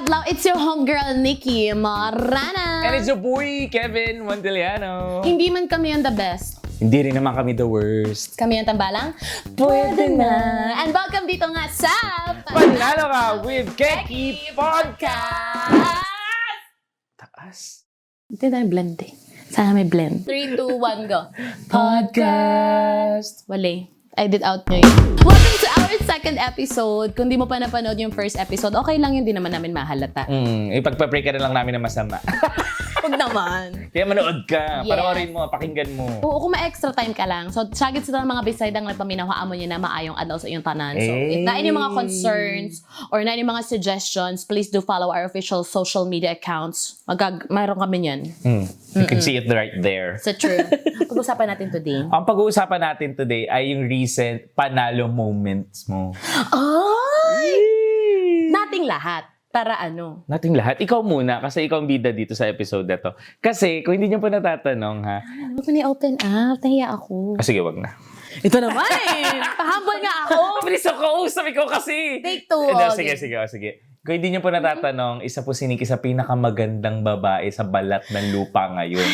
Hello, it's your homegirl, Nikki Marana. And it's your boy, Kevin Monteliano. Hindi man kami ang the best. Hindi rin naman kami the worst. Kami ang tambalang? Pwede na. And welcome dito nga sa... Panalo ka with Keki Podcast! Taas. Hindi na blend eh. Sana may blend. 3, 2, 1, go. Podcast! Wala. Edit out nyo yun. Welcome to our second episode. Kung di mo pa napanood yung first episode, okay lang yun, di naman namin mahalata. Ipagpa-pray ka na lang namin na masama. Huwag naman. Kaya manood ka, Yes. panoorin mo, pakinggan mo. Oo, kung may extra time ka lang. So, sagit sila ng mga bisaydang nagpaminawa mo niya na maayong adlaw sa iyong tanan. So, if na yung mga concerns or na yung mga suggestions, please do follow our official social media accounts. Mayroon kami niyan. You can see it right there. So, true. Pag-usapan natin today. Ang pag-uusapan natin today ay yung recent panalo moments mo. Ay! Nating lahat. Para ano? Nating lahat. Ikaw muna, kasi ikaw ang bida dito sa episode na to. Kasi, kung hindi niyo pa natatanong, ha? Huwag mo na-open up. Nahiya ako. Sige, wag na. Ito naman eh. Pahambol nga ako. Please, kausap ikaw kasi. Take two. Sige. Kung hindi niyo po natatanong, isa po si Nikki sa pinakamagandang babae sa balat ng lupa ngayon.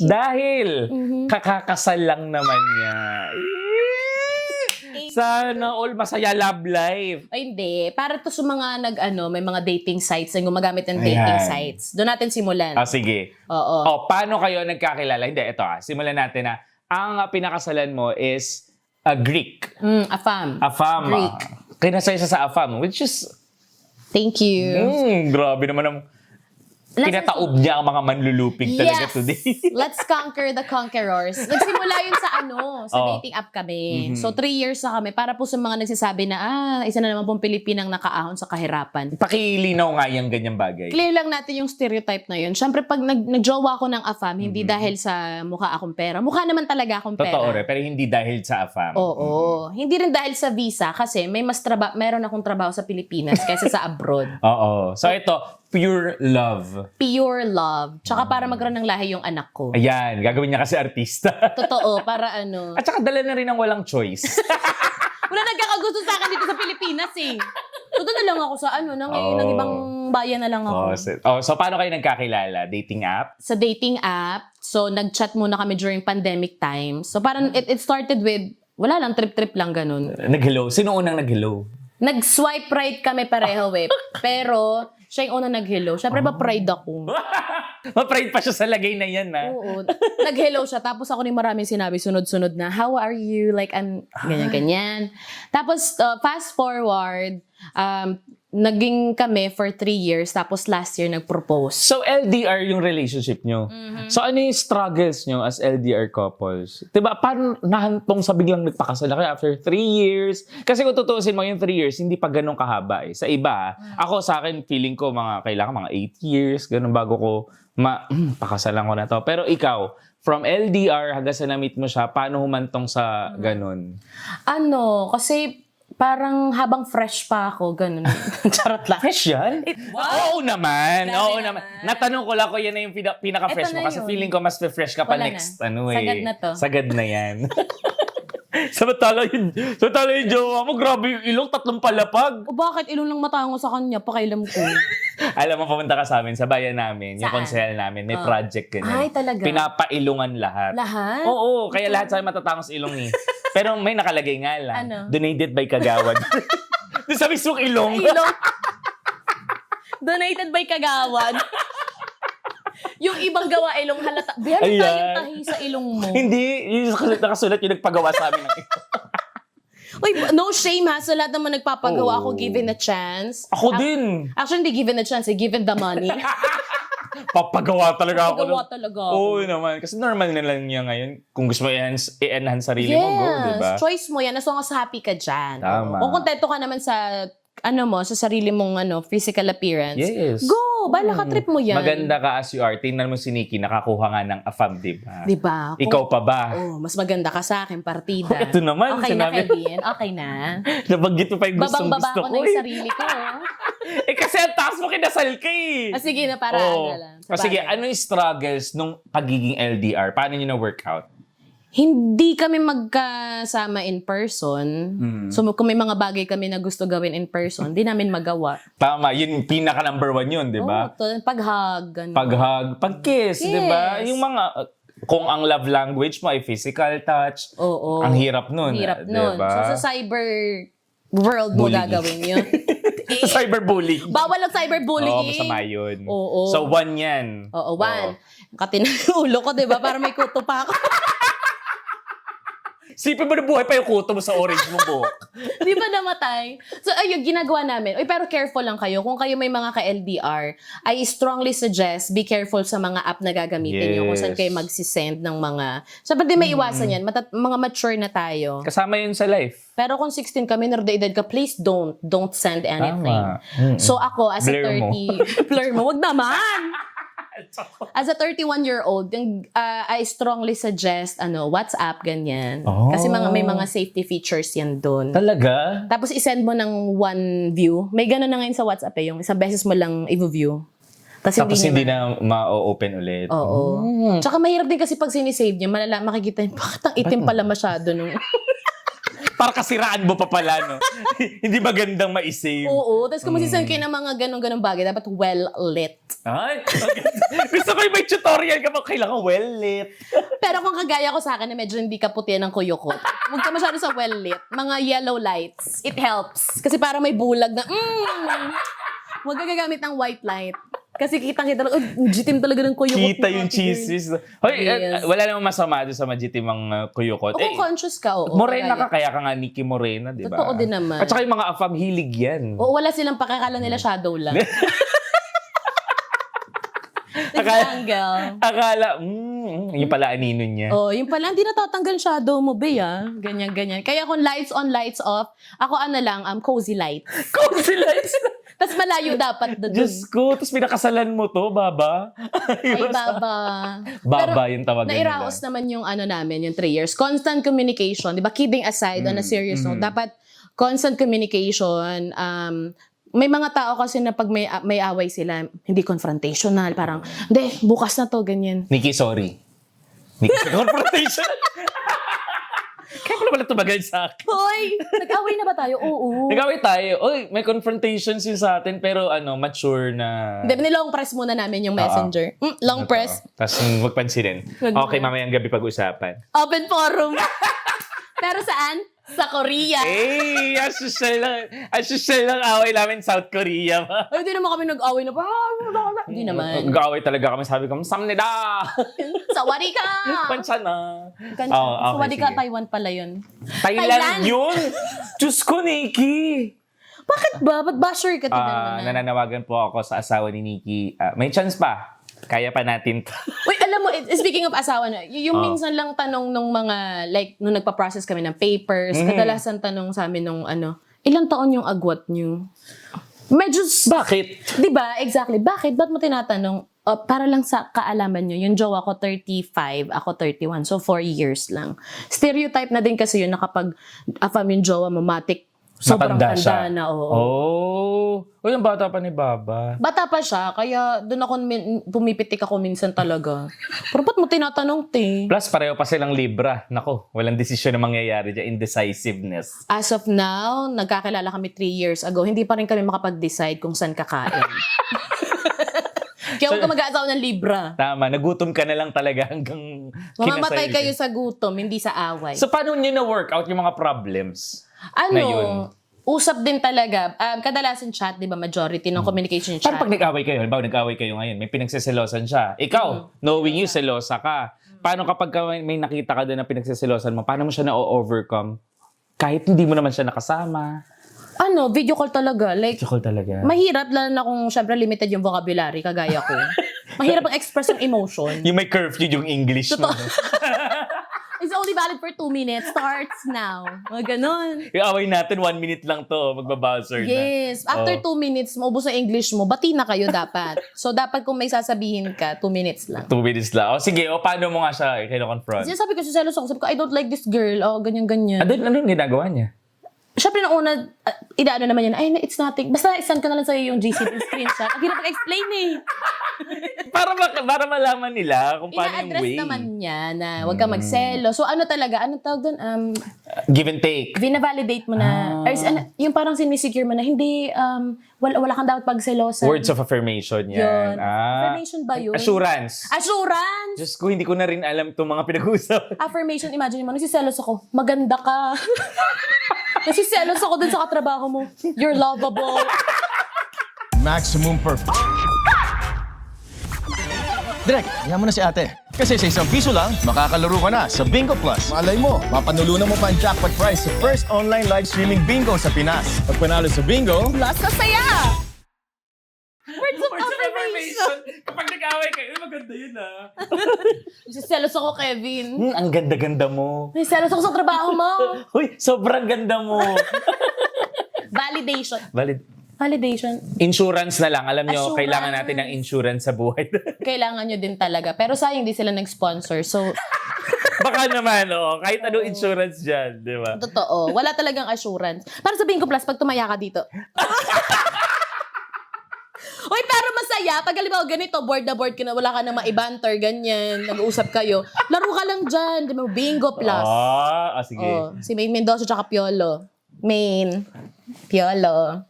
Dahil, kakakasal lang naman niya. Sana all masaya love life. Ay, hindi. Para to sa mga may mga dating sites na gumagamit ng dating Ayan. sites. Doon natin simulan. Sige. Oo. Paano kayo nagkakilala? Hindi, ito simulan natin na ang pinakasalan mo is a Greek. Afam. Afam. Greek. Kinasay siya sa Afam, which is, Thank you. grabe naman ang pinataob niya ang mga manlulupig talaga today. Let's conquer the conquerors. Nagsimula yun sa sa dating app kami. So, 3 years na kami. Para po sa mga nagsasabi na, isa na naman pong Pilipinang nakaahon sa kahirapan. Pakilinaw nga yung ganyang bagay. Clear lang natin yung stereotype na yun. Siyempre, pag nagjowa ako ng AFAM, hindi dahil sa mukha akong pera. Mukha naman talaga akong pera. Totoo rin, pero hindi dahil sa Afam. Oo. Hindi rin dahil sa visa kasi meron akong trabaho sa Pilipinas kaysa sa abroad. Oo. So ito, pure love. Pure love. Tsaka para magkaroon ng lahi yung anak ko. Ayan, gagawin niya kasi artista. Totoo, para At saka dala na rin ng walang choice. Wala nagkakagusto sa akin dito sa Pilipinas eh. So doon na lang ako sa ng ibang bayan na lang ako. So paano kayo nagkakilala? Dating app? Sa dating app, so nag-chat muna kami during pandemic time. So parang it started with, wala lang, trip-trip lang ganun. Nag-hello? Sino unang nag-hello? Nag-swipe right kami pareho eh. Pero siya yung unang nag-hello. Siyempre ba pride ako? Ma-pride pa siya sa lagay na yan, ha? Oo. Nag-hello siya. Tapos ako ni maraming sinabi, sunod-sunod na, how are you? Like, ganyan-ganyan. Tapos, fast forward, naging kami for 3 years. Tapos last year, nag-propose. So, LDR yung relationship nyo. So, ano yung struggles nyo as LDR couples? Diba, paano nahantong sa biglang nagpakasal na kayo after 3 years? Kasi kung tutuusin mo yung 3 years, hindi pa ganun kahaba eh. Sa iba, ako sa akin, feeling ko kailangan mga 8 years, ganun bago ko pakasalan ko na to. Pero ikaw, from LDR hanggang sa na-meet mo siya, paano humantong sa ganun? Kasi parang habang fresh pa ako, ganun. Charot lang. Fresh yan? Oo naman. Oo naman. Natanong ko lang ko yan na yung pinaka-fresh Eto mo. na Kasi yun. feeling ko mas fresh ka pa Wala next. na. Sagad na to. Sagad na yan. Samantala yung jowa mo, grabe yung ilong, 3 palapag. O bakit ilong lang matango sa kanya? Pakailam ko. Alam mo, pumunta ka sa amin, sa bayan namin, yung Saan? konsehal namin, may project ganyan. Ay, talaga? Pinapailungan lahat. Lahat? Oo, kaya lahat sa matatangos ilong eh. Pero may nakalagay nga lang. Ano? Donated by Kagawad. Doon sa mismong ilong. Ilong. Donated by Kagawad. Yung ibang gawa ilong halata. Biyan Ayan. tayong tahi sa ilong mo. Hindi, yung nakasulat yung nagpagawa sa amin ng ilong. Uy, no shame ha. Sa lahat naman nagpapagawa Oo. ako given a chance. Ako din. Actually, hindi given a chance. Given the money. Papagawa talaga ako. Papagawa talaga ako. Oo naman. Kasi normal na lang niya ngayon. Kung gusto mo i-enhance sarili mo, go, diba? Choice mo yan. As long as happy ka dyan. Tama. Kung kontento ka naman sa sa sarili mong physical appearance. Yes. Go! Bala ka, trip mo yan. Maganda ka as you are. Tingnan mo si Nikki, nakakuha nga ng AFAM, diba? Diba? Ikaw pa ba? Oh, mas maganda ka sa akin, partida. Ito naman, Okay na, sinabi. Kevin. Okay na. Nabanggit mo pa yung Babang-baba gustong-gusto ko ko. na yung sarili ko. Kasi ang taas mo kinasal ka eh. Sige na, para Oo. lang. Sige, ano yung struggles nung pagiging LDR? Paano nyo na-workout? hindi kami magkasama in person. So kung may mga bagay kami na gusto gawin in person, di namin magawa. Tama, yun pinaka number 1 yun, di ba? Pag-hug. Ganun. Pag-hug, pag-kiss, di ba? Yes. Yung mga, kung ang love language mo ay physical touch, Oo. ang hirap nun. Hirap di nun. ba? So sa cyber world mo Bullying. gagawin yun. Sa cyberbullying. Bawal ang cyberbullying. Oo, masama yun. Oo. So, 1 yan. Oo, 1. Katin ulo ko, di ba? Para may kuto pa ako. Sipin mo na buhay pa yung kuto mo sa orange mo buhok. Di ba namatay? So, ayun, ginagawa namin. Pero careful lang kayo. Kung kayo may mga ka-LDR, I strongly suggest be careful sa mga app na gagamitin nyo. Kung saan kayo magsisend ng mga... Sabi di may iwasan yan. Mga mature na tayo. Kasama yun sa life. Pero kung 16 ka, minor de edad ka, please don't send anything. Tama. So ako, as Blur a mo. 30... Blur mo? Wag naman! As a 31-year-old, I strongly suggest WhatsApp, ganyan. Oh. Kasi may mga safety features yan doon. Talaga? Tapos isend mo ng one view. May gano'n na ngayon sa WhatsApp yung isang beses mo lang i-view. Tapos hindi na ma-open ulit. Oo. Tsaka mahirap din kasi pag sinisave niya, makikita niyo, bakit ang itim pala masyado nung... Para kasiraan mo pa pala, no? Hindi magandang ma-save. Oo. Tapos kung masisend kayo ng mga ganong bagay, dapat well-lit. Ay, gusto ko yung may tutorial ka pa, kailangan well-lit. Pero kung kagaya ko sa akin na medyo hindi ka puti ng kuyukot, huwag ka masyado sa well-lit. Mga yellow lights, it helps. Kasi para may bulag na, huwag ka gagamit ng white light. Kasi kitang-kita lang, jitim talaga ng kuyukot. Kita yung cheeses. Hoy, Yes. wala namang masama doon sa majitimang kuyukot. O kung conscious ka, oo. Morena ka, kagaya. kaya ka nga Nikki Morena, di ba? Totoo din naman. At saka yung mga afam, hilig yan. Oo, wala silang pakakala nila shadow lang. Angle. Akala, yung pala anino niya. Oh, yung pala, hindi natatanggal shadow mo, be, Ganyan. Kaya kung lights on, lights off, ako cozy light. Cozy lights. Tapos malayo dapat doon. Diyos ko, tapos pinakasalan mo to, Baba. Ay, baba. Baba yung tawagan nila. Nairaos naman yung namin, yung 3 years. Constant communication, di ba? Kidding aside, on a serious note, dapat constant communication. May mga tao kasi na pag may away sila, hindi confrontational, parang, hindi, bukas na to, ganyan. Nikki, sorry. Nikki, sa confrontation. Kaya ko na pala tumagal sa akin. Hoy! Nag-away na ba tayo? Oo. Nag-away tayo. Oy, may confrontations yun sa atin, pero mature na. Hindi, nilong press muna namin yung messenger. Long press. Tapos magpansinin. Okay, mamayang gabi pag-usapan. Open forum. Pero saan? Sa Korea. Eh, asosyal lang away namin South Korea. Ay, di naman kami nag-away na pa. Hindi naman. Nag-away talaga kami. Sabi ko, samnida! Sawari ka! Pansa na. Sawari ka, Taiwan pala yun. Thailand yun! Diyos ko, Nikki! Bakit ba? Ba't basher ka? Tignan mo na. Nananawagan po ako sa asawa ni Nikki. May chance pa. Kaya pa natin to. Uy, alam mo, speaking of asawa na, yung minsan lang tanong nung mga, like, nung nagpa-process kami ng papers, kadalasan tanong sa amin nung ilang taon yung agwat nyo? Medyo... Bakit? Diba? Exactly. Bakit? Ba't mo tinatanong? Para lang sa kaalaman nyo, yung jowa ko 35, ako 31. So, 4 years lang. Stereotype na din kasi yun na kapag afam yung jowa mo, matik, sobrang tanda na. Oh. Yung bata pa ni Baba. Bata pa siya, kaya doon ako pumipitik ako minsan talaga. Pero ba't mo tinatanong, te? Plus, pareho pa silang Libra. Nako, walang desisyon na mangyayari dyan. Indecisiveness. As of now, nagkakilala kami 3 years ago, hindi pa rin kami makapag-decide kung saan kakain. Kaya huwag ka mag-aasawa ng Libra. Tama, nagutom ka na lang talaga hanggang Mamamatay kinasal kayo sa gutom, hindi sa away. So, paano nyo na-work out yung mga problems? Na yun? Usap din talaga. Kadalasan chat, di ba? Majority ng communication chat. Paano pag nag-away kayo? Halimbawa, nag-away kayo ngayon, may pinagsiselosan siya. Ikaw, knowing you, selosa ka. Paano kapag may nakita ka doon na pinagsiselosan mo, paano mo siya na-overcome? Kahit hindi mo naman siya nakasama. Video call talaga. Like, Chokol talaga. mahirap lalo na kung syempre limited yung vocabulary, kagaya ko. Mahirap ang express yung emotion. Yung may curfew yung English mo. It's only valid for 2 minutes. Starts now. Ganon. Yung away natin, 1 minute lang to. Magbabuzzer na. Yes. After 2 minutes, maubos ang English mo, bati na kayo dapat. So, dapat kung may sasabihin ka, 2 minutes lang. 2 minutes lang. O sige, paano mo nga siya kino-confront? Kasi sabi ko sa selos ako, sabi ko, I don't like this girl. Ganyan-ganyan. Anong ginagawa niya? Siyempre, nung una, inaano naman yan, it's nothing. Basta, send ko na lang sa'yo yung GC screenshot. Ang hirap mag-explain eh. para malaman nila kung paano yung Ina-address way. naman niya na huwag ka magselo. So ano talaga, ano tawag doon? Give and take. Vina-validate mo na, or yung parang sinisecure mo na, hindi, wala kang dapat pagselosan. Words of affirmation yan. Yun. Affirmation ba yun? Assurance. Assurance! Diyos ko, hindi ko na rin alam itong mga pinag-uusap. Affirmation, imagine mo, nagsiselos ako, maganda ka. Nagsiselos ako dun sa katrabaho mo. You're lovable. Maximum perfect. Direk, yan mo na si ate. Kasi sa ₱1 lang, makakalaro ka na sa Bingo Plus. Malay mo, mapanulunan mo pa ang jackpot prize sa first online live streaming bingo sa Pinas. Pag panalo sa bingo, Plus sa saya! Words of affirmation. Kapag nag-away kayo, maganda yun Nagsiselos ako, Kevin. ang ganda-ganda mo. Nagsiselos ako sa trabaho mo. Uy, sobrang ganda mo. Validation. Validation. Insurance na lang. Alam nyo, Assurance. kailangan natin ng insurance sa buhay. Kailangan nyo din talaga. Pero sayang di sila nag-sponsor. So, Baka naman, kahit anong insurance dyan, di ba? totoo. Wala talagang assurance. Para sabihin ko, plus, pag tumaya ka dito. Uy, pero masaya. Pag halimbawa ganito, board na board ka na, wala ka na maibanter, ganyan, nag-uusap kayo. Laro ka lang dyan. Di ba? Bingo plus. Sige. Oh, si Maine Mendoza tsaka Piolo. Maine. Piolo.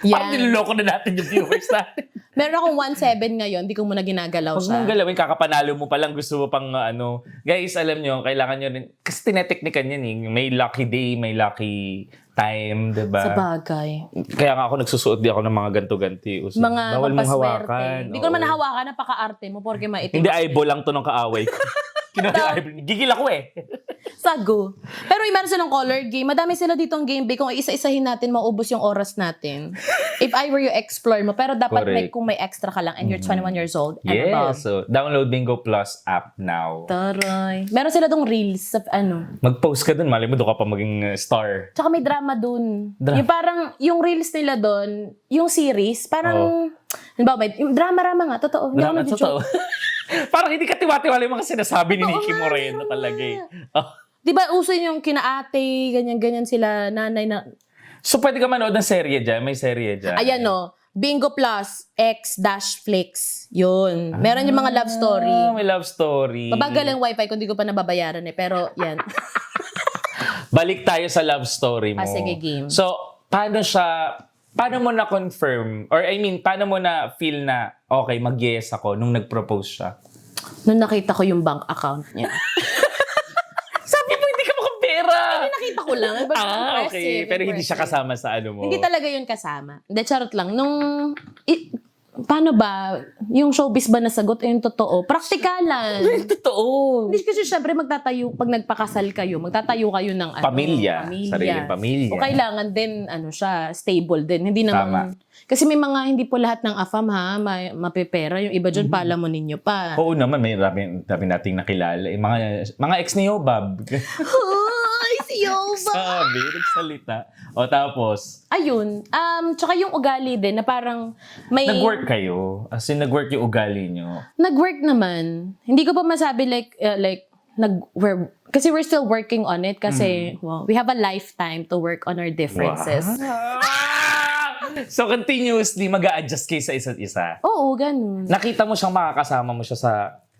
Parang Yan. niloloko na natin yung viewers natin. Meron akong 1.7 ngayon, di ko muna ginagalaw Huwag siya. mong galawin, kakapanalo mo pa lang, gusto mo pang Guys, alam nyo, kailangan nyo rin, kasi tineteknikan yan eh. May lucky day, may lucky time, diba? Sa bagay. Kaya nga ako nagsusuot di ako ng mga ganto-ganti. Mga Bawal mong magpaswerte. hawakan. Hindi ko naman nahawakan, napaka-arte mo, porque maitim. Hindi, eyeball lang to ng kaaway ko. Gigil ako eh. Sago. Pero meron silang color game. Madami sila ditong game bay. Kung isa-isahin natin, maubos yung oras natin. If I were you, explore mo. Pero dapat Correct. kung may extra ka lang and you're 21 years old and Yes, above. so download Bingo Plus app now. Taray. Meron sila dong reels sa Mag-post ka dun, malay mo doon ka pa maging star. Tsaka may drama dun. Drama. Yung parang, yung reels nila dun, yung series, parang, halimbawa, yung drama-rama nga, totoo. Hindi ako Drama, nag-joke. totoo. Parang hindi ka tiwa-tiwala yung mga sinasabi ni Oo Nikki nga, Moreno meron talaga eh. Di ba uso yung kinaate, ganyan-ganyan sila, nanay na, So pwede ka manood ng serye dyan, may serye dyan. ayan no, Bingo Plus, X-Flix. Yun. Meron yung mga love story. May love story. Mabagal ang wifi kung di ko pa nababayaran eh. Pero yan. Balik tayo sa love story mo. Sige, game. So, paano mo na-confirm, or I mean, paano mo na-feel na, okay, mag-yes ako nung nag-propose siya? Nung nakita ko yung bank account niya. Sabi mo, hindi ka makapera! Nakita ko lang. Okay. Pero hindi siya kasama sa ano mo. Hindi talaga yun kasama. Hindi, charot lang. Paano ba? Yung showbiz ba nasagot? Yung totoo? Praktikalan. Totoo. Hindi kasi syempre magtatayo, pag nagpakasal kayo, magtatayo kayo ng Pamilya. Sariling pamilya. O kailangan din, siya, stable din. Hindi naman, kasi may mga, hindi po lahat ng AFAM mapepera. Yung iba dyan, pala mo ninyo pa. Oo naman, may dami nating nakilala. Mga ex ni Yobab. Ay, si Yoba! Sabi, nagsalita. O tapos, Ayun. Tsaka yung ugali din, na parang may... nag-work kayo? As in, nag-work yung ugali nyo? Nag-work naman. Hindi ko pa masabi kasi we're still working on it kasi well, we have a lifetime to work on our differences. So, continuously mag-a-adjust kayo sa isa't isa. Oo, ganun. Nakita mo siyang makakasama mo siya sa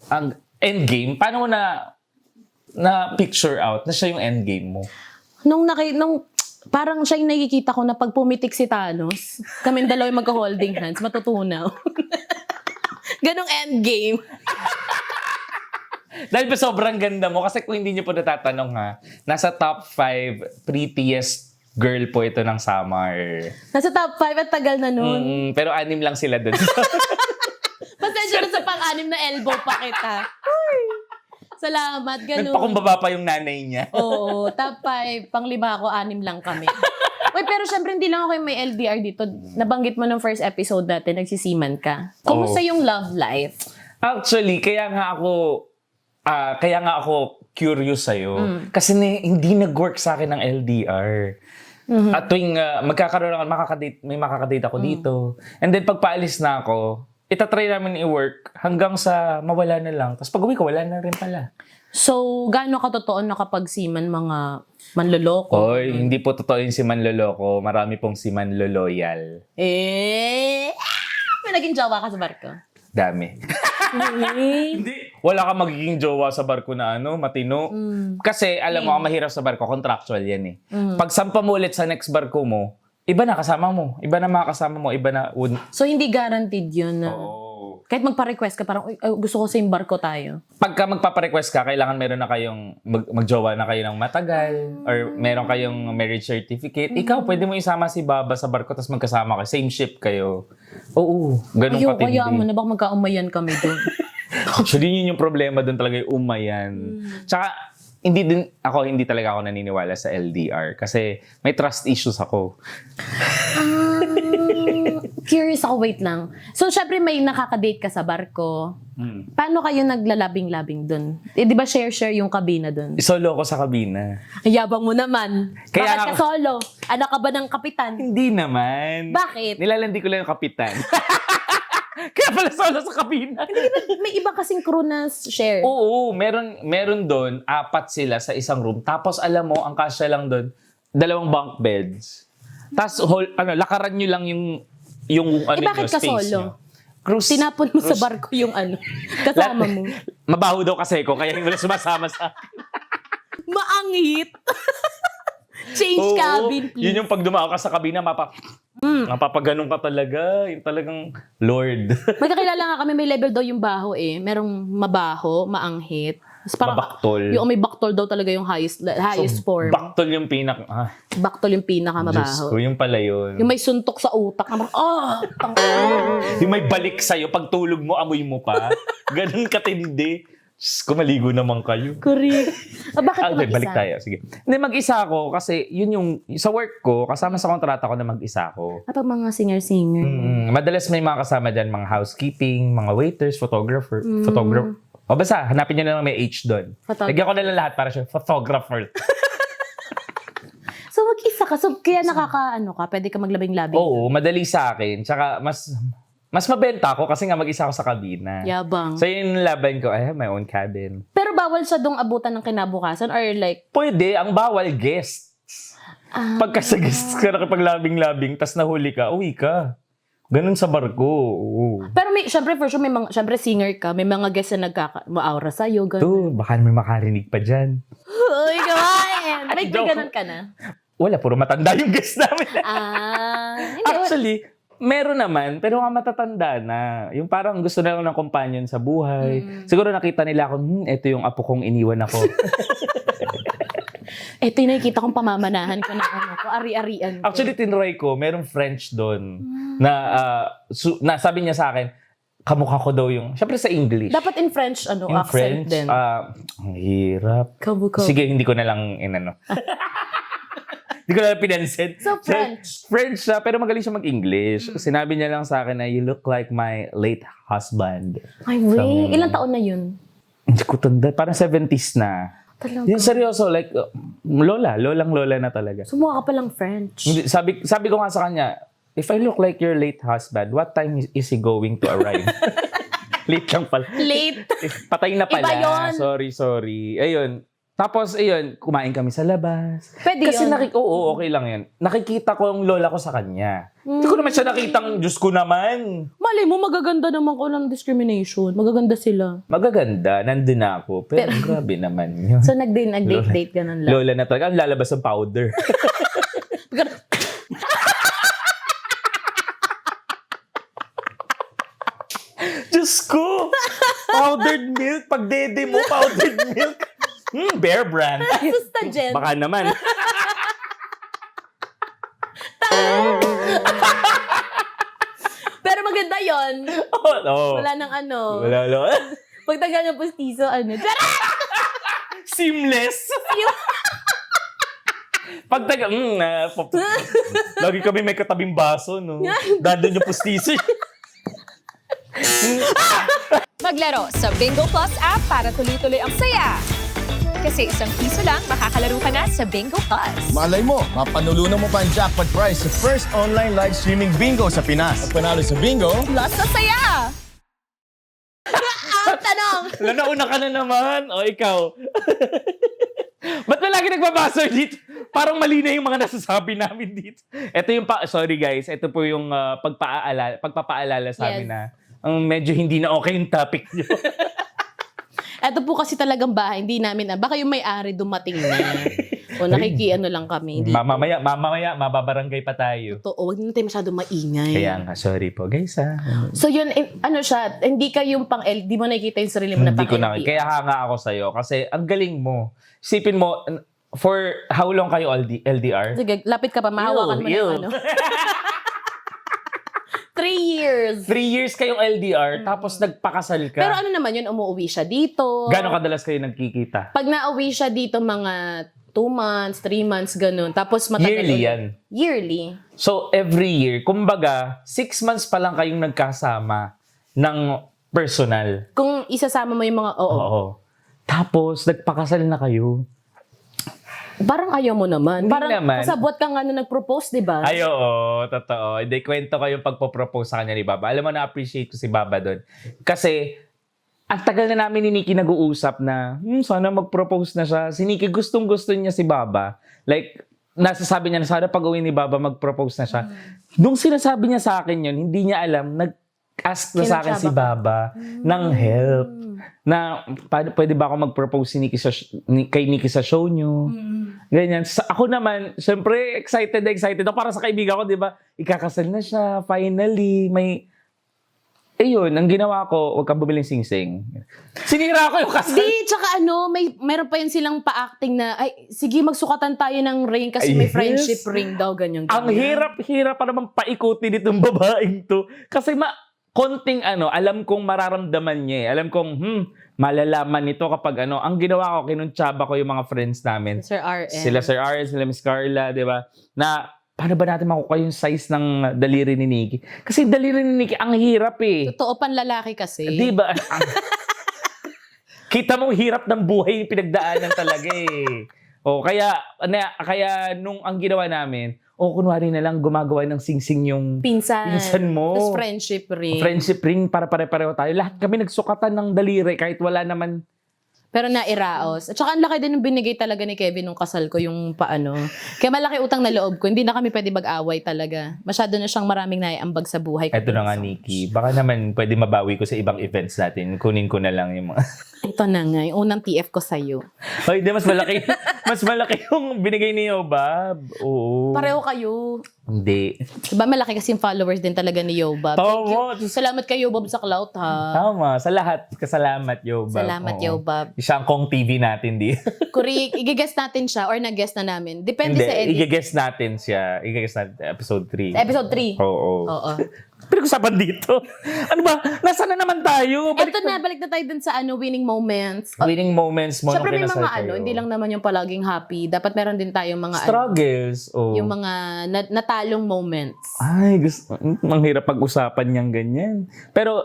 ang endgame. Paano mo na picture out na siya yung endgame mo? Nung parang siya yung nakikita ko na pag pumitik si Thanos, kaming dalawa yung magka-holding hands, matutunaw. Ganong endgame. Dahil ba sobrang ganda mo? Kasi kung hindi niyo po natatanong ha, nasa top 5 prettiest girl po ito ng summer. Nasa top 5 at tagal na nun. Pero 6 lang sila dun. Pasensya na sa pang-anim na elbow pa kita. Ay, salamat, ganun. Nagpakumbaba pa yung nanay niya. Oo, top 5. Pang-5 ako, 6 lang kami. Uy, pero syempre hindi lang ako yung may LDR dito. Nabanggit mo nung first episode natin, nagsisiman ka. Kumusta yung love life? Actually, kaya nga ako curious sa'yo. Kasi hindi nag-work sa akin ng LDR. At tuwing magkakaroon ako, may makakadate ako dito. And then pagpaalis na ako, itatry namin i-work hanggang sa mawala na lang. Tapos pag uwi ko, wala na rin pala. So, gaano katotoo nakapagsiman mga manloloko? Oy, hindi po totoo yung si Manloloko. Marami pong si Manloloyal. May naging jowa ka sa barko? Dami. Really? Hindi. Wala kang magiging jowa sa barko na matino. Kasi alam mo, ang mahirap sa barko, contractual yan eh. Pag sampa mo ulit sa next barko mo, iba na kasama mo. Iba na mga kasama mo. Iba na... So, hindi guaranteed yun na... Kahit magpa-request ka, parang, gusto ko sa barko tayo. Pagka magpapa-request ka, kailangan meron na kayong magjowa na kayo ng matagal or meron kayong marriage certificate. Ikaw, pwede mo isama si Baba sa barko tapos magkasama kayo. Same ship kayo. Oo, ganun katindi. Kaya mo na, baka magkaumayan kami doon. Actually, yun yung problema doon talaga, yung umayan. Tsaka, hindi talaga ako naniniwala sa LDR kasi may trust issues ako. Curious ako, wait lang. So, syempre may nakaka-date ka sa barko. Paano kayo naglalabing-labing dun? Eh, di ba share-share yung kabina dun? Solo ako sa kabina. Yabang mo naman. Kaya Bakit ka solo? Anak ka ba ng kapitan? Hindi naman. Bakit? Nilalandi ko lang yung kapitan. Kaya pala solo sa kabina. May iba kasing crew na share. Oo, meron doon, 4 sila sa isang room. Tapos alam mo, ang kasya lang doon, 2 bunk beds. Tapos lakaran nyo lang yung bakit ka space solo? nyo. Cruise. Tinapon mo sa barko yung kasama mo. Mabaho daw kasi ko, kaya hindi wala sumasama sa Maangit. Change cabin, please. Yun yung pag dumao ka sa kabina, mapapaganon ka talaga. Yung talagang Lord. May kakilala nga kami, may level daw yung baho eh. Merong mabaho, maanghit. Parang, Mabaktol. Yung may baktol daw talaga yung highest form. Baktol yung Baktol yung pinaka Diyos mabaho. ko, yung pala yun. Yung may suntok sa utak. Yung may balik sa'yo, pag tulog mo, amoy mo pa. Ganun katindi. Diyos ko, maligo naman kayo. Correct. Bakit ka Okay, mag-isa? balik tayo. Sige. Hindi, mag-isa ako kasi yun yung, sa work ko, kasama sa kontrata ko na mag-isa ako. Kapag mga singer-singer. Madalas may mga kasama dyan, mga housekeeping, mga waiters, photographer. O basta, hanapin nyo na lang may H doon. Lagyan ko na lang lahat para siya, photographer. So, mag-isa ka. So, kaya pwede ka maglabing-labing. Oo, madali sa akin. Tsaka, mas mabenta ako kasi nga mag-isa ako sa kabina. Yabang. So, yun yung laban ko, I have my own cabin. Pero bawal siya dong abutan ng kinabukasan or like... Pwede, ang bawal, guests. Pagka sa guests ka nakipaglabing-labing, tas nahuli ka, uwi ka. Ganun sa barko. Oo. Pero syempre, for sure, syempre singer ka, may mga guests na nagkaka-aura sa'yo, gano'n. To, baka may makarinig pa dyan. Uy, kawain! May ganun ka na? Wala, puro matanda yung guest namin. Hindi. Actually, meron naman, pero mga matatanda na. Yung parang gusto na lang ng companion sa buhay. Siguro nakita nila ako, ito yung apo kong iniwan ako. Ito yung nakikita kong pamamanahan ko na ari-arian ko. Actually, tinry ko, merong French doon na sabi niya sa akin, kamukha ko daw yung, syempre sa English. Dapat in French, In accent French, din. ang hirap. Kabu-kabu. Sige, hindi ko na lang Hindi ko na lang pinansin. So, French. French siya, pero magaling siya mag-English. Sinabi niya lang sa akin na, you look like my late husband. Ay, wait. Ilang taon na yun? Hindi ko tanda. Parang 70s na. Talaga. Yung seryoso, like, lolang-lola na talaga. Sumuha ka palang French. Hindi, sabi ko nga sa kanya, if I look like your late husband, what time is he going to arrive? Late lang pala. Late. Patay na pala. Iba yun. Sorry. Ayun. Tapos, ayun, kumain kami sa labas. Pwede Kasi yun. oo, okay lang yan. Nakikita ko yung lola ko sa kanya. Hindi ko naman siya nakitang, Diyos ko naman. Malay mo, magaganda naman ko ng discrimination. Magaganda sila. Magaganda, nandun na ako. Pero grabe naman yun. So, nag-date ganun lang. Lola na talaga. Ang lalabas ng powder. Diyos ko! Powdered milk. Pag dede mo, powdered milk. Bear brand. Sustagen. Baka naman. Pero maganda yon. Oh. Wala nang Wala. Pagtagal ng pustiso, Seamless. Pagtaga, lagi kami may katabing baso, no? Dadon yung pustiso. Maglaro sa Bingo Plus app para tuloy-tuloy ang saya. Kasi isang piso lang, makakalaro ka na sa Bingo Plus. Malay mo, mapanulunan mo pa ang jackpot prize sa first online live streaming bingo sa Pinas. At panalo sa bingo, Plus sa saya! Ang tanong! Nauna ka na naman. O, ikaw. Ba't na lagi nagbabasa dito? Parang mali na yung mga nasasabi namin dito. Ito yung sorry guys, ito po yung pagpapaalala sa amin Yes. na ang medyo hindi na okay yung topic nyo. Ito po kasi talagang bahay, hindi namin, baka yung may-ari dumating na. O nakikiano lang kami. Hindi mamaya, mababarangay pa tayo. to, wag na tayo masyado maingay. Kaya nga, sorry po guys ha. So yun, ano siya, hindi ka yung di mo nakikita yung sarili mo na Hindi pang ko na. LDR. Kaya hanga ako sa'yo kasi ang galing mo. Isipin mo, for how long kayo LDR? Sige, lapit ka pa, mahawakan mo na yung ano. 3 years. 3 years kayong LDR, tapos nagpakasal ka. Pero ano naman yun, umuwi siya dito. Gano'ng kadalas kayo nagkikita? Pag nauwi siya dito mga 2 months, 3 months, ganun. Tapos matagal Yearly ulit. yan. Yearly. So, every year, kumbaga, 6 months pa lang kayong nagkasama ng personal. Kung isasama mo yung mga, Oo. Tapos, nagpakasal na kayo. parang ayaw mo naman. Hindi Parang naman. kasabot ka nga na nag-propose, di ba? Ay, oo, totoo. Hindi, kwento ko yung pagpo-propose sa kanya ni Baba. Alam mo, na-appreciate ko si Baba doon. Kasi, ang tagal na namin ni Nikki nag-uusap na, sana mag-propose na siya. Si Nikki, gustong-gusto niya si Baba. Like, nasasabi niya na sana pag-uwi ni Baba, mag-propose na siya. Nung sinasabi niya sa akin yun, hindi niya alam, nag-ask na sa akin si Baba ng help. Na, pwede ba ako mag-propose kay Nikki sa show niyo? Ganyan. Ako naman, syempre, excited ako para sa kaibigan ko, di ba? Ikakasal na siya, finally. Yun, ang ginawa ko, huwag kang bumiling sing-sing. Sinira ko yung kasal. Di, tsaka meron pa yun silang pa-acting na, ay, sige, magsukatan tayo ng ring kasi may Yes. friendship ring daw, ganyan. Ang hirap pa naman paikutin itong babaeng to. Kasi konting alam kong mararamdaman niya eh. Alam kong, malalaman nito kapag ang ginawa ko, kinuntsaba ko yung mga friends namin. Sir RN. Sila Sir RN, sila Miss Carla, di ba? Na, paano ba natin makukuha yung size ng daliri ni Nikki? Kasi daliri ni Nikki, ang hirap eh. Totoo, panlalaki kasi. Di ba? Kita mong hirap ng buhay yung pinagdaanan talaga eh. Kaya nung ang ginawa namin, kunwari na lang gumagawa ng sing-sing yung pinsan mo. Tapos friendship ring. Friendship ring para pare-pareho tayo. Lahat kami nagsukatan ng daliri kahit wala naman. Pero nairaos. At saka ang laki din ng binigay talaga ni Kevin nung kasal ko, yung paano. Kaya malaki utang na loob ko. Hindi na kami pwede mag-away talaga. Masyado na siyang maraming naiambag sa buhay ko. Eto na nga, Nikki. Baka naman pwede mabawi ko sa ibang events natin. Kunin ko na lang yung mga... Ito na nga, yung unang TF ko sa'yo. Ay, di, mas malaki yung binigay ni Yobab. Oo. Pareho kayo. Hindi. Diba malaki kasi yung followers din talaga ni Yobab. Tama. Salamat kay Yobab sa clout, ha? Tama. Sa lahat. Kasalamat, Yobab. Salamat, Oo. Yobab. Siyang Kong TV natin, di. Correct. I-guess natin siya or nag-guess na namin. Depende Hindi, sa edit. i-guess natin siya. I-guess natin episode 3. Episode 3. Oo. Oo. Pinag-usapan dito. Ano ba? Nasaan na naman tayo? Ito na, balik na tayo dun sa winning moments. Winning moments mo Siyempre nung may kinasal mga kayo. hindi lang naman yung palaging happy. Dapat meron din tayong mga struggles. Oh. yung mga natalong moments. Ay, ang hirap pag-usapan niyang ganyan. Pero,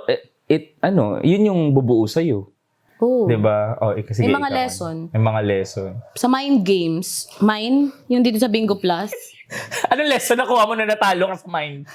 yun yung bubuo sa'yo. Oh. Diba? Kasi May mga lesson. May mga lesson. Sa mind games, yung dito sa Bingo Plus, Anong lesson nakuha mo na natalo ka sa mind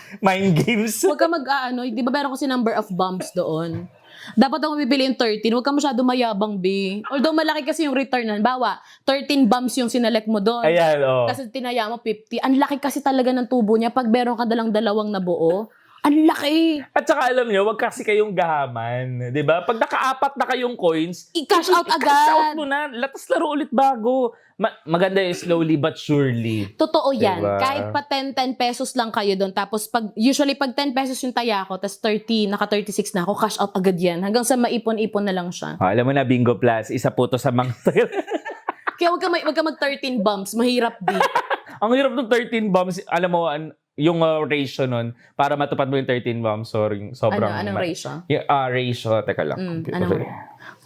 games? huwag ka di ba meron kasi number of bombs doon? Dapat ako bibili yung 13, huwag ka masyado mayabang, B. Although malaki kasi yung return nun. Bawa, 13 bombs yung sinelect mo doon. Ayan, Kasi tinaya mo 50. Ang laki kasi talaga ng tubo niya pag meron ka dalawang nabuo. Ang laki! At saka alam nyo, wag kasi kayong gahaman. Di ba? Pag naka-4 na kayong coins, I-cash out i-cash agad. out mo na. Latas laro ulit bago. Maganda yung slowly but surely. Totoo yan. Diba? Kahit pa 10 pesos lang kayo doon. Tapos usually pag 10 pesos yung taya ko, tapos 30, naka 36 na ako, cash out agad yan. Hanggang sa maipon-ipon na lang siya. Alam mo na, Bingo Plus, isa po to sa mga... Kaya wag ka mag 13 bumps. Mahirap din. Ang hirap ng 13 bombs, alam mo, yung ratio nun, para matupad mo yung 13 bombs, sobrang... Anong ratio? Yung ratio, teka lang. Anong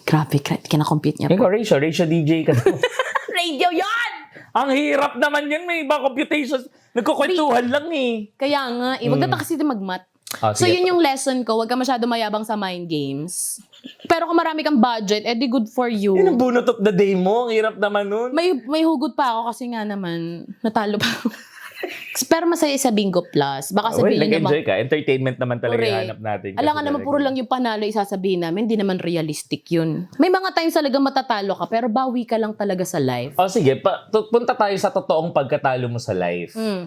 Grabe, kinakompute niya Yung po. ratio DJ ka daw. Radio yon! Ang hirap naman yun, may iba computations. Nagkukwentuhan lang eh. Kaya nga, wag na kasi din mag-mat. So sige. yun yung lesson ko, wag ka masyado mayabang sa mind games. Pero kung marami kang budget, edi good for you. Yun ang bunot of the day mo. Ang hirap naman nun. May hugot pa ako kasi nga naman, natalo pa ako. Pero masaya sa Bingo Plus. Baka sabihin nyo nag-enjoy ka. Entertainment naman talaga Correct. yung hanap natin. Alam nga Kasi naman, talaga- puro lang yung panalo isasabihin namin, hindi naman realistic yun. May mga times talaga matatalo ka, pero bawi ka lang talaga sa life. O sige, punta tayo sa totoong pagkatalo mo sa life. Mm.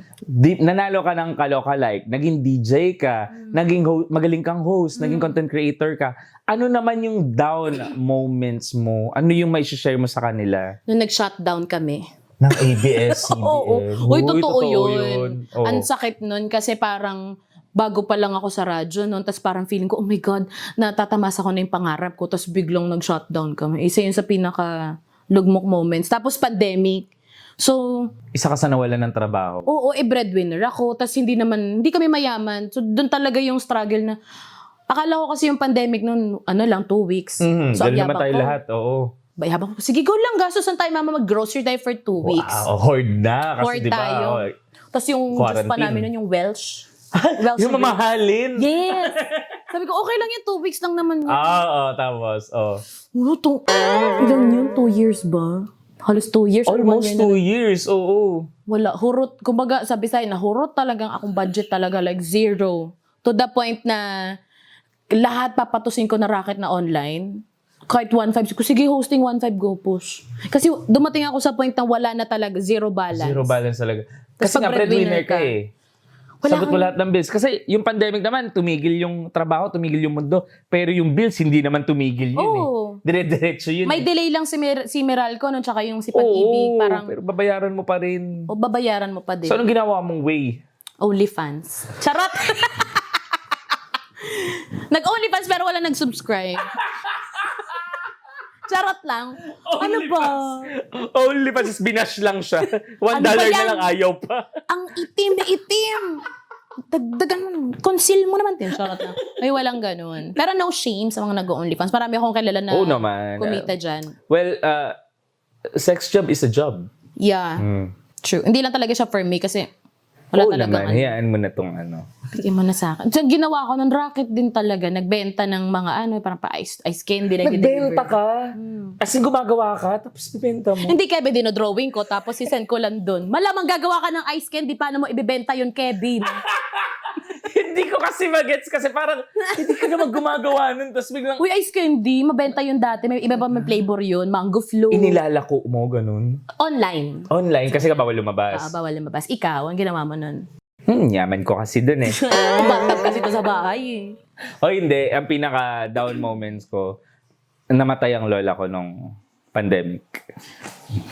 Nanalo ka ng kaloka-like, naging DJ ka, naging magaling kang host, naging content creator ka. Ano naman yung down moments mo? Ano yung may share mo sa kanila? Nung nag-shutdown kami. Ng ABS-CBN. Oo. Uy, totoo yun. Oo. Ang sakit nun kasi parang bago pa lang ako sa radyo noon, tapos parang feeling ko, oh my God, natatamasa ko na yung pangarap ko, tapos biglang nag-shutdown kami. Isa yun sa pinaka-lugmok moments. Tapos pandemic. So, Isa ka sa nawalan ng trabaho. oo, breadwinner ako, tapos hindi kami mayaman. So, doon talaga yung struggle na, akala ko kasi yung pandemic noon, 2 weeks. So, ang Dahil naman yabang tayo ko. lahat, oo. Habang ko, sige, go lang, gastusan tayo, mama, mag-grocery tayo for 2 weeks. Wow, hoard na. Kasi Hoard di ba, tayo. Tapos yung juice pa Quarantine. namin nun, yung Welsh. Welsh yung drink. mamahalin. Yes! Sabi ko, okay lang yung 2 weeks lang naman yun. Tapos, Ilan yun? 2 years ba? Halos 2 years. or 1 almost year na 2 years, oo. Wala, hurot. Kumbaga, sabi sa'yo, nahurot talagang akong budget talaga, like zero. To the point na lahat papatusin ko na racket na online. Kahit 1.5, ko, sige, hosting 1.5, go push. Kasi dumating ako sa point na wala na talaga, zero balance. Zero balance talaga. Kasi Kasi nga, pag breadwinner breadwinner ka ka, eh. wala Sagot mo kang- lahat ng bills. Kasi yung pandemic naman, tumigil yung trabaho, tumigil yung mundo. Pero yung bills, hindi naman tumigil yun eh. Oo. Dire-diretso yun May eh. delay lang si Meralco, no, tsaka yung si Pag-ibig. Parang, pero babayaran mo pa rin. o babayaran mo pa din. So, anong ginawa mong way? OnlyFans. Charot! Nag-OnlyFans pero wala nag-subscribe. Charot lang. Ano ba? Only pa, binash lang siya. $1 Ano ba na yan? lang ayaw pa. Ang itim na itim. Dagdagan mo. Conceal mo naman din. Charot lang. May walang ganun. Pero no shame sa mga nag-OnlyFans. Marami akong kilala na Oo naman. kumita dyan. Well, sex job is a job. Yeah. True. Hindi lang talaga siya for me kasi wala Oo talagang naman, hayaan mo na tong ano. Bigyan mo na sa akin. So, ginawa ko ng racket din talaga. Nagbenta ng mga parang ice candy. Like, Nagbenta ka? As in, gumagawa ka, tapos bibenta mo. Hindi, Kevin, dinodrawing ko, tapos sisend ko lang dun. Malamang gagawa ka ng ice candy, paano mo ibibenta yun, Kevin? Hindi ko kasi magets kasi parang hindi ka naman gumagawa nun, tapos biglang Uy, ice candy, mabenta yun dati. May iba pa may flavor yun, mango flow. inilalako mo, ganun. Online. Online, kasi ka bawal lumabas. Bawal lumabas. Ikaw, ang ginawa mo nun? Yaman ko kasi dun eh. Batag kasi ito sa bahay eh. O hindi, ang pinaka-down moments ko, namatay ang lola ko nung pandemic.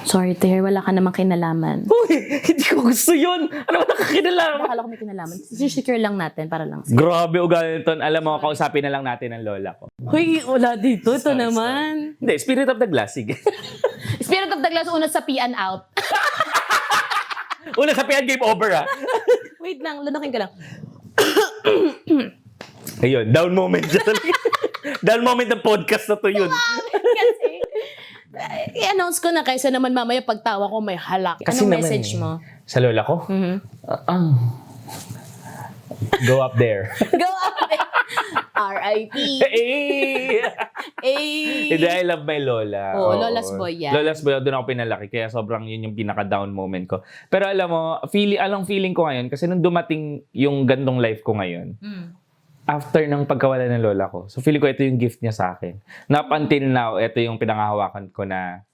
Sorry to hear, wala ka namang kinalaman. Uy, hindi ko gusto yun. Ano ba nakakinalaman? Akala ko may kinalaman. Secure lang natin para lang. Grabe ugali nito. Alam mo, kausapin na lang natin ang lola ko. Uy, wala dito. Ito naman. Hindi, Spirit of the Glass, sige. Spirit of the Glass, una sa P and out. Una sa pian, game over ha. Wait lang, lunukin ka lang. Ayun, down moment dyan talaga. Down moment ng podcast na to yun. Kasi, i-announce ko na kaysa naman mamaya pagtawa ko may halak. Anong naman message eh, mo? Sa lola ko? Go up there. Go up there. R.I.P. Eh! Hindi, Eh. I love my lola. Oo, Oo. lola's boy yan. Lola's boy, doon ako pinalaki. Kaya sobrang yun yung pinaka-down moment ko. Pero alam mo, anong feeling ko ngayon? Kasi nung dumating yung gandong life ko ngayon, after ng pagkawala ng lola ko, so feeling ko ito yung gift niya sa akin. Na up until now, ito yung pinangahawakan ko na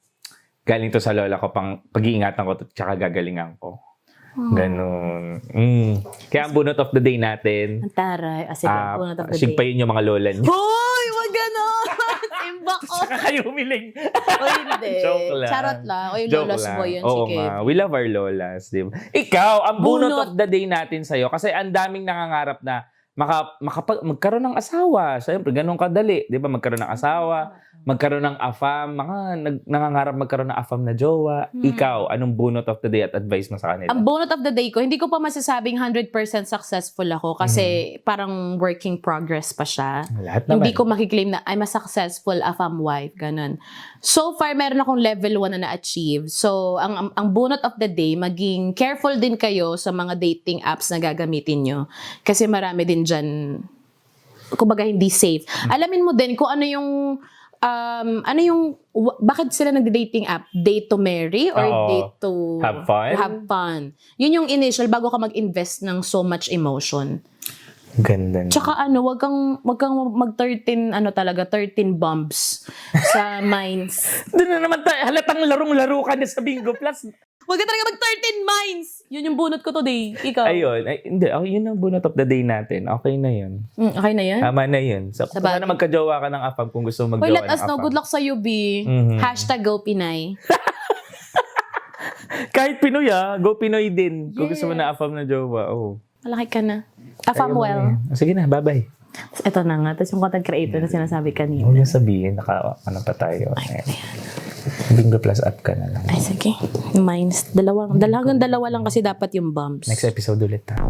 galing to sa lola ko, pag-iingatan ko at saka gagalingan ko. Ganon. Kaya ang bunot of the day natin, Ang taray. Asik ang punot of the day. sigpayin yung mga lola niyo. Hoy! Wag ganon! Simba ko! Saka kayo humiling. O hindi. Joke lang. Charot lang. O yung Joke lola's lang. boy yun Oo si Kev. nga. We love our lolas, di ba? Ikaw, ang bunot Bunot. of the day natin sa'yo, kasi ang daming nangangarap na magkaroon ng asawa. Siyempre, ganun kadali. Di ba? Magkaroon ng asawa, magkaroon ng afam, nangangarap magkaroon ng afam na jowa. Ikaw, anong bunot of the day at advice mo sa kanila? Ang bonus of the day ko, hindi ko pa masasabing 100% successful ako kasi parang working progress pa siya. Lahat naman. Hindi ko makiklaim na I'm a successful AFAM wife, ganun. So far, meron akong level 1 na na-achieve. So, ang bunot of the day, maging careful din kayo sa mga dating apps na gagamitin nyo. Kasi marami din dyan, kumbaga hindi safe. Alamin mo din kung ano yung ano yung, bakit sila nagda-dating app? Date to marry or Oo. date to Have fun? have fun? Yun yung initial bago ka mag-invest ng so much emotion. Ganda na. Tsaka wag kang mag-13, 13 bombs sa mines. Doon na naman tayo. Halatang larong-laro ka na sa Bingo Plus. Wag ka talaga mag-13 mines! Yun yung bunot ko today. Ikaw. Ayun. Hindi. Yun ang bunot of the day natin. Okay na yun. Okay na yan? Tama na yun. So, Sabagay. sana magkajowa ka ng AFAM kung gusto mo Hoy, magjowa let us ng know. AFAM. Good luck sa you, B. Mhm. Hashtag Go Pinay. Kahit Pinoy Go Pinoy din. Kung gusto mo Yes. na AFAM na jowa. Oh. Malaki ka na. Afam Ayaw mo well. na eh. Sige na, bye-bye. Ito na nga. Tapos yung content creator na sinasabi kanina. Huwag na sabihin, ano pa tayo. Bingo Plus app ka na lang. Ay, sige. Mines. Hanggang dalawa lang kasi dapat yung bumps. Next episode ulit ha.